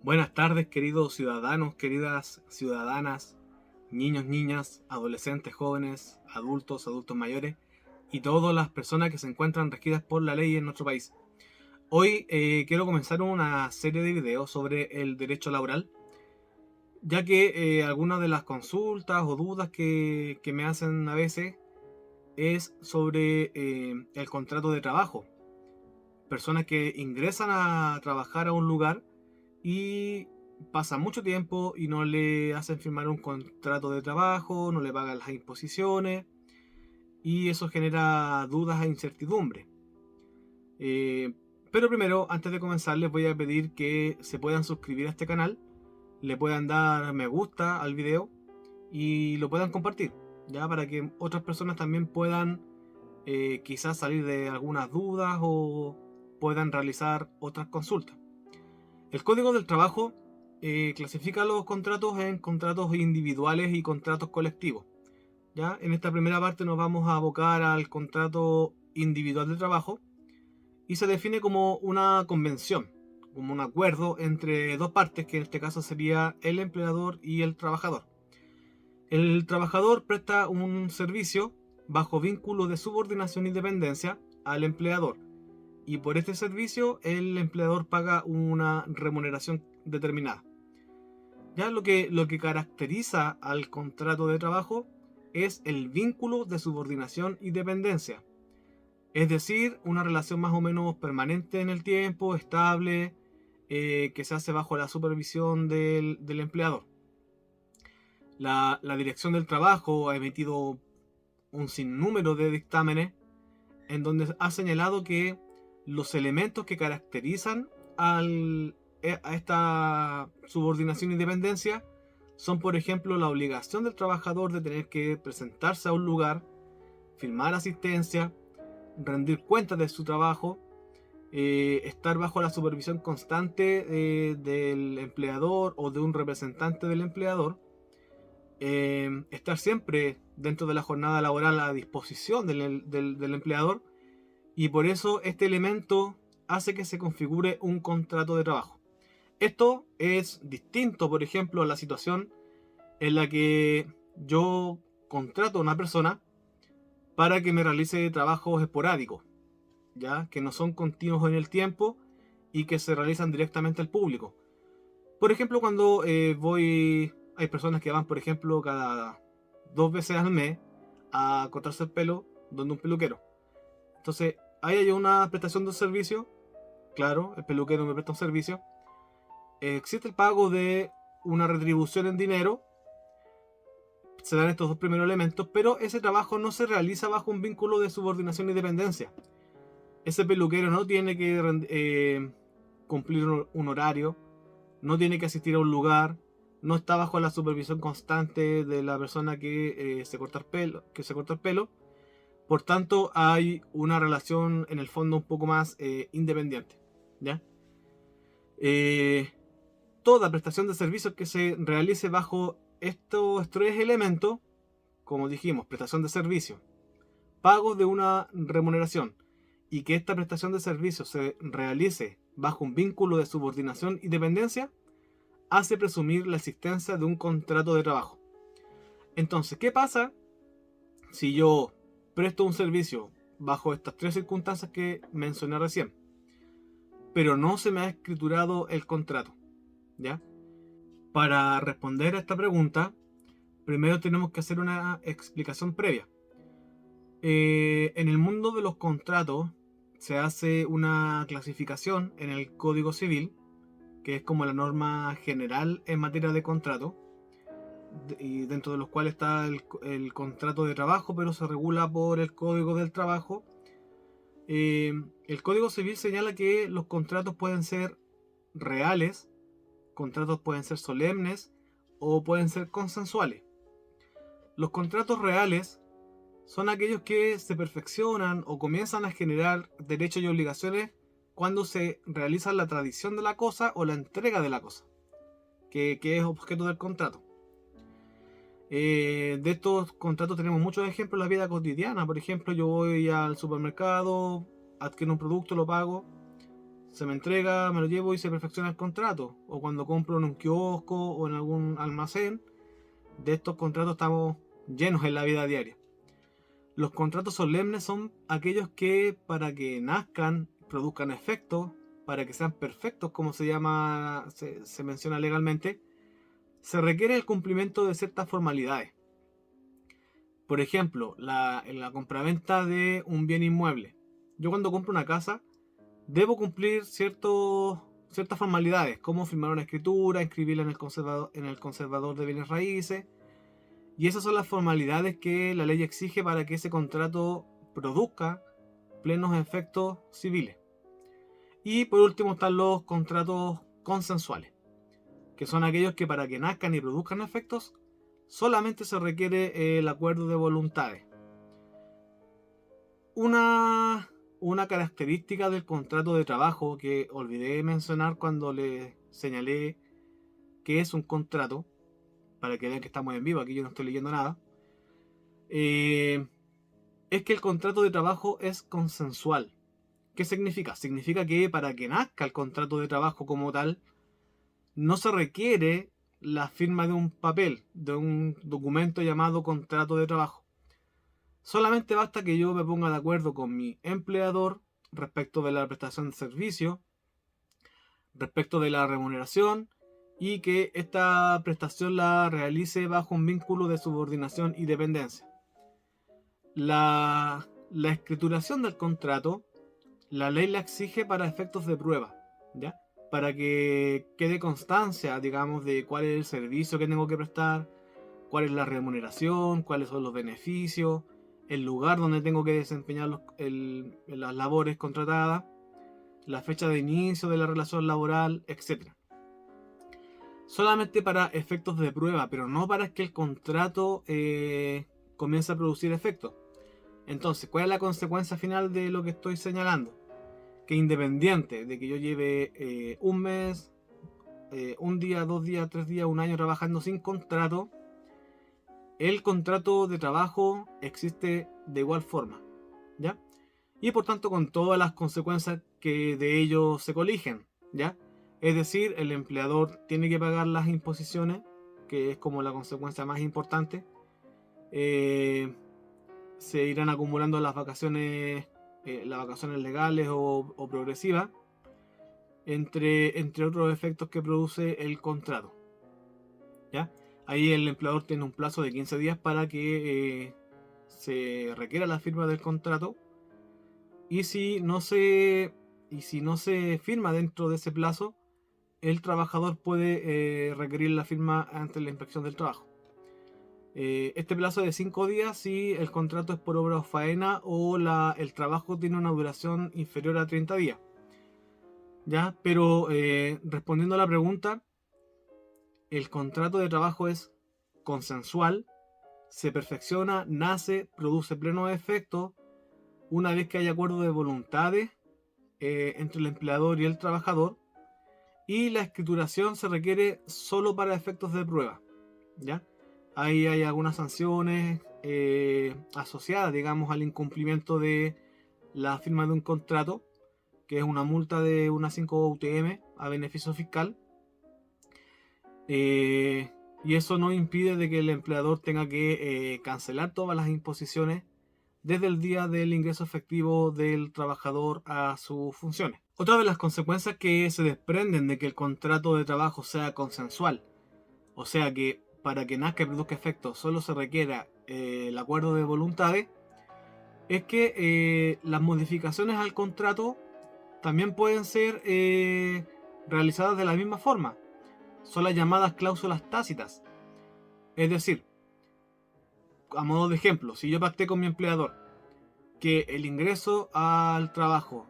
Buenas tardes, queridos ciudadanos, queridas ciudadanas, niños, niñas, adolescentes, jóvenes, adultos mayores y todas las personas que se encuentran regidas por la ley en nuestro país. Hoy quiero comenzar una serie de videos sobre el derecho laboral, ya que algunas de las consultas o dudas que me hacen a veces es sobre el contrato de trabajo. Personas que ingresan a trabajar a un lugar y pasa mucho tiempo y no le hacen firmar un contrato de trabajo, no le pagan las imposiciones y eso genera dudas e incertidumbre. Eh, pero primero, antes de comenzar, les voy a pedir que se puedan suscribir a este canal, le puedan dar me gusta al video y lo puedan compartir, ya para que otras personas también puedan quizás salir de algunas dudas o puedan realizar otras consultas. El Código del Trabajo clasifica los contratos en contratos individuales y contratos colectivos. ¿Ya? En esta primera parte nos vamos a abocar al contrato individual de trabajo y se define como una convención, como un acuerdo entre dos partes, que en este caso sería el empleador y el trabajador. El trabajador presta un servicio bajo vínculo de subordinación y dependencia al empleador, y por este servicio el empleador paga una remuneración determinada. Ya lo que caracteriza al contrato de trabajo es el vínculo de subordinación y dependencia, es decir, una relación más o menos permanente en el tiempo, estable, que se hace bajo la supervisión del empleador. La Dirección del Trabajo ha emitido un sinnúmero de dictámenes en donde ha señalado que los elementos que caracterizan a esta subordinación e independencia son, por ejemplo, la obligación del trabajador de tener que presentarse a un lugar, firmar asistencia, rendir cuentas de su trabajo, estar bajo la supervisión constante del empleador o de un representante del empleador, estar siempre dentro de la jornada laboral a disposición del empleador, y por eso este elemento hace que se configure un contrato de trabajo. Esto es distinto, por ejemplo, a la situación en la que yo contrato a una persona para que me realice trabajos esporádicos, ya que no son continuos en el tiempo y que se realizan directamente al público. Por ejemplo, cuando hay personas que van, por ejemplo, cada 2 veces al mes a cortarse el pelo donde un peluquero. Entonces, ahí hay una prestación de servicio. Claro, el peluquero me presta un servicio. Existe el pago de una retribución en dinero. Se dan estos dos primeros elementos, pero ese trabajo no se realiza bajo un vínculo de subordinación y dependencia. Ese peluquero no tiene que cumplir un horario, no tiene que asistir a un lugar, no está bajo la supervisión constante de la persona que se corta el pelo. Por tanto, hay una relación en el fondo un poco más independiente. ¿Ya? Eh, Toda prestación de servicios que se realice bajo estos tres elementos, como dijimos, prestación de servicio, pago de una remuneración, y que esta prestación de servicio se realice bajo un vínculo de subordinación y dependencia, hace presumir la existencia de un contrato de trabajo. Entonces, ¿qué pasa si yo presto un servicio bajo estas tres circunstancias que mencioné recién, pero no se me ha escriturado el contrato? ¿Ya? Para responder a esta pregunta, primero tenemos que hacer una explicación previa. En el mundo de los contratos se hace una clasificación en el Código Civil, que es como la norma general en materia de contrato, y dentro de los cuales está el contrato de trabajo, pero se regula por el Código del Trabajo. El Código Civil señala que los contratos pueden ser reales, contratos pueden ser solemnes o pueden ser consensuales. Los contratos reales son aquellos que se perfeccionan o comienzan a generar derechos y obligaciones cuando se realiza la tradición de la cosa o la entrega de la cosa, que es objeto del contrato. De estos contratos tenemos muchos ejemplos en la vida cotidiana. Por ejemplo, yo voy al supermercado, adquiero un producto, lo pago, se me entrega, me lo llevo y se perfecciona el contrato. O cuando compro en un kiosco o en algún almacén, de estos contratos estamos llenos en la vida diaria. Los contratos solemnes son aquellos que para que nazcan, produzcan efectos, para que sean perfectos, como se llama, se menciona legalmente, se requiere el cumplimiento de ciertas formalidades. Por ejemplo, en la compraventa de un bien inmueble. Yo cuando compro una casa, debo cumplir ciertas formalidades, como firmar una escritura, inscribirla en el conservador de bienes raíces. Y esas son las formalidades que la ley exige para que ese contrato produzca plenos efectos civiles. Y por último están los contratos consensuales, que son aquellos que para que nazcan y produzcan efectos solamente se requiere el acuerdo de voluntades. Una característica del contrato de trabajo que olvidé mencionar cuando le señalé que es un contrato, para que vean que estamos en vivo, aquí yo no estoy leyendo nada, es que el contrato de trabajo es consensual. ¿Qué significa? Significa que para que nazca el contrato de trabajo como tal, no se requiere la firma de un papel, de un documento llamado contrato de trabajo. Solamente basta que yo me ponga de acuerdo con mi empleador respecto de la prestación de servicio, respecto de la remuneración y que esta prestación la realice bajo un vínculo de subordinación y dependencia. La escrituración del contrato, la ley la exige para efectos de prueba, ¿ya? Para que quede constancia, digamos, de cuál es el servicio que tengo que prestar, cuál es la remuneración, cuáles son los beneficios, el lugar donde tengo que desempeñar las labores contratadas, la fecha de inicio de la relación laboral, etc. Solamente para efectos de prueba, pero no para que el contrato comience a producir efectos. Entonces, ¿cuál es la consecuencia final de lo que estoy señalando? Que independiente de que yo lleve un mes, un día, 2 días, 3 días, un año trabajando sin contrato, el contrato de trabajo existe de igual forma, ¿ya? Y por tanto con todas las consecuencias que de ello se coligen, ¿ya? Es decir, el empleador tiene que pagar las imposiciones, que es como la consecuencia más importante. Se irán acumulando las vacaciones legales o progresivas, entre otros efectos que produce el contrato, ¿ya? Ahí el empleador tiene un plazo de 15 días para que se requiera la firma del contrato. Y si no se, y si no se firma dentro de ese plazo, el trabajador puede requerir la firma ante la inspección del trabajo. Este plazo de 5 días si el contrato es por obra o faena o el trabajo tiene una duración inferior a 30 días. ¿Ya? Pero respondiendo a la pregunta, el contrato de trabajo es consensual, se perfecciona, nace, produce plenos efectos una vez que hay acuerdo de voluntades entre el empleador y el trabajador, y la escrituración se requiere solo para efectos de prueba, ¿ya? Ahí hay algunas sanciones asociadas, digamos, al incumplimiento de la firma de un contrato, que es una multa de unas 5 UTM a beneficio fiscal. Y eso no impide de que el empleador tenga que cancelar todas las imposiciones desde el día del ingreso efectivo del trabajador a sus funciones. Otra de las consecuencias que se desprenden de que el contrato de trabajo sea consensual, o sea que para que nazca y produzca efectos solo se requiera el acuerdo de voluntades, es que las modificaciones al contrato también pueden ser realizadas de la misma forma. Son las llamadas cláusulas tácitas. Es decir, a modo de ejemplo, si yo pacté con mi empleador que el ingreso al trabajo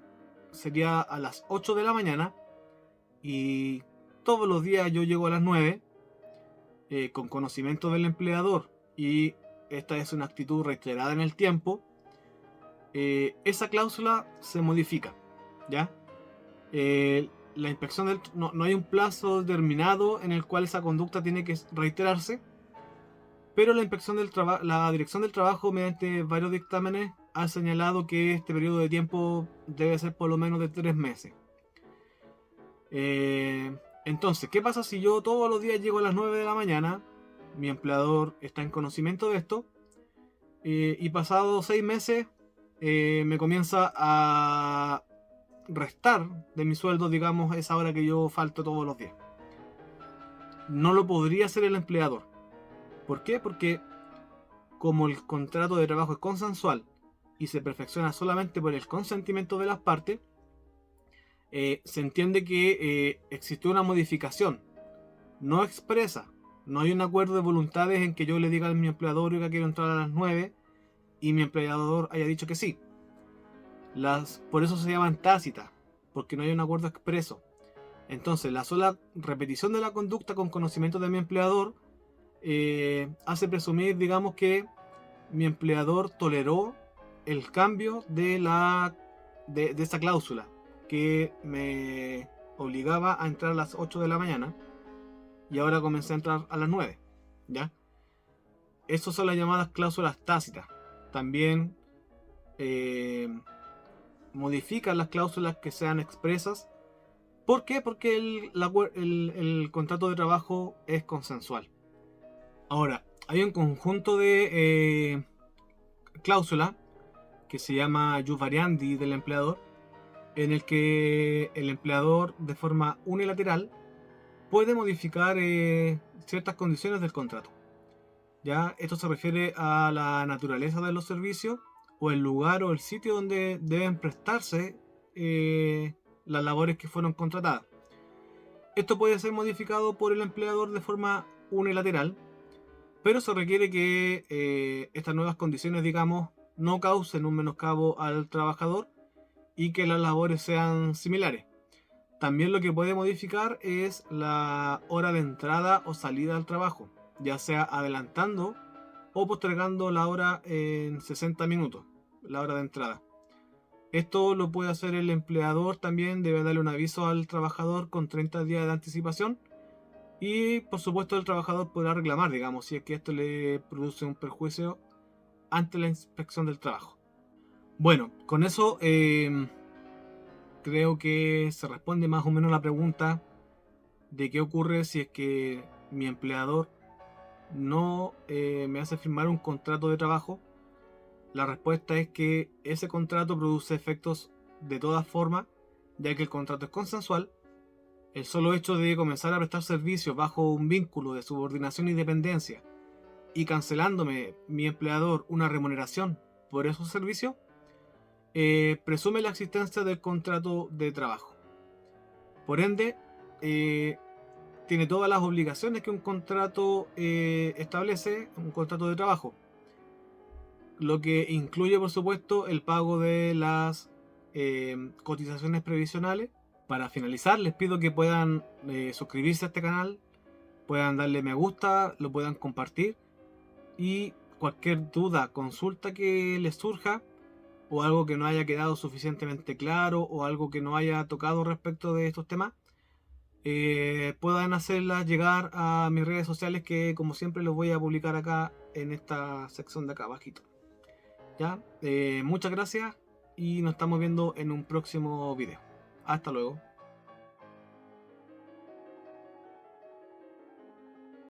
sería a las 8 de la mañana y todos los días yo llego a las 9, con conocimiento del empleador, y esta es una actitud reiterada en el tiempo, esa cláusula se modifica, ¿ya? La inspección no hay un plazo determinado en el cual esa conducta tiene que reiterarse, pero la la Dirección del Trabajo, mediante varios dictámenes, ha señalado que este periodo de tiempo debe ser por lo menos de 3 meses. Entonces, ¿qué pasa si yo todos los días llego a las 9 de la mañana? Mi empleador está en conocimiento de esto. Y pasados 6 meses me comienza a restar de mi sueldo, digamos, esa hora que yo falto todos los días. No lo podría hacer el empleador. ¿Por qué? Porque como el contrato de trabajo es consensual y se perfecciona solamente por el consentimiento de las partes, se entiende que existe una modificación no expresa. No hay un acuerdo de voluntades en que yo le diga a mi empleador que quiero entrar a las 9 y mi empleador haya dicho que sí. Por eso se llaman tácitas, porque no hay un acuerdo expreso. Entonces, la sola repetición de la conducta con conocimiento de mi empleador hace presumir, digamos, que mi empleador toleró el cambio de esa cláusula que me obligaba a entrar a las 8 de la mañana y ahora comencé a entrar a las 9. ¿Ya? Estas son las llamadas cláusulas tácitas. También modifican las cláusulas que sean expresas. ¿Por qué? Porque el contrato de trabajo es consensual. Ahora, hay un conjunto de cláusulas que se llama jus variandi del empleador, en el que el empleador de forma unilateral puede modificar ciertas condiciones del contrato. ¿Ya? Esto se refiere a la naturaleza de los servicios o el lugar o el sitio donde deben prestarse las labores que fueron contratadas. Esto puede ser modificado por el empleador de forma unilateral, pero se requiere que estas nuevas condiciones, digamos, no causen un menoscabo al trabajador y que las labores sean similares. También lo que puede modificar es la hora de entrada o salida al trabajo, ya sea adelantando o postergando la hora en 60 minutos, la hora de entrada. Esto lo puede hacer el empleador también, debe darle un aviso al trabajador con 30 días de anticipación y por supuesto el trabajador podrá reclamar, digamos, si es que esto le produce un perjuicio ante la inspección del trabajo. Bueno, con eso creo que se responde más o menos la pregunta de qué ocurre si es que mi empleador no me hace firmar un contrato de trabajo. La respuesta es que ese contrato produce efectos de todas formas, ya que el contrato es consensual. El solo hecho de comenzar a prestar servicios bajo un vínculo de subordinación y dependencia y cancelándome mi empleador una remuneración por esos servicios, presume la existencia del contrato de trabajo. Por ende, tiene todas las obligaciones que un contrato establece, un contrato de trabajo. Lo que incluye, por supuesto, el pago de las cotizaciones previsionales. Para finalizar, les pido que puedan suscribirse a este canal, puedan darle me gusta, lo puedan compartir y cualquier duda, consulta que les surja o algo que no haya quedado suficientemente claro o algo que no haya tocado respecto de estos temas, puedan hacerlas llegar a mis redes sociales que como siempre los voy a publicar acá en esta sección de acá abajito. ¿Ya? Muchas gracias y nos estamos viendo en un próximo video. Hasta luego.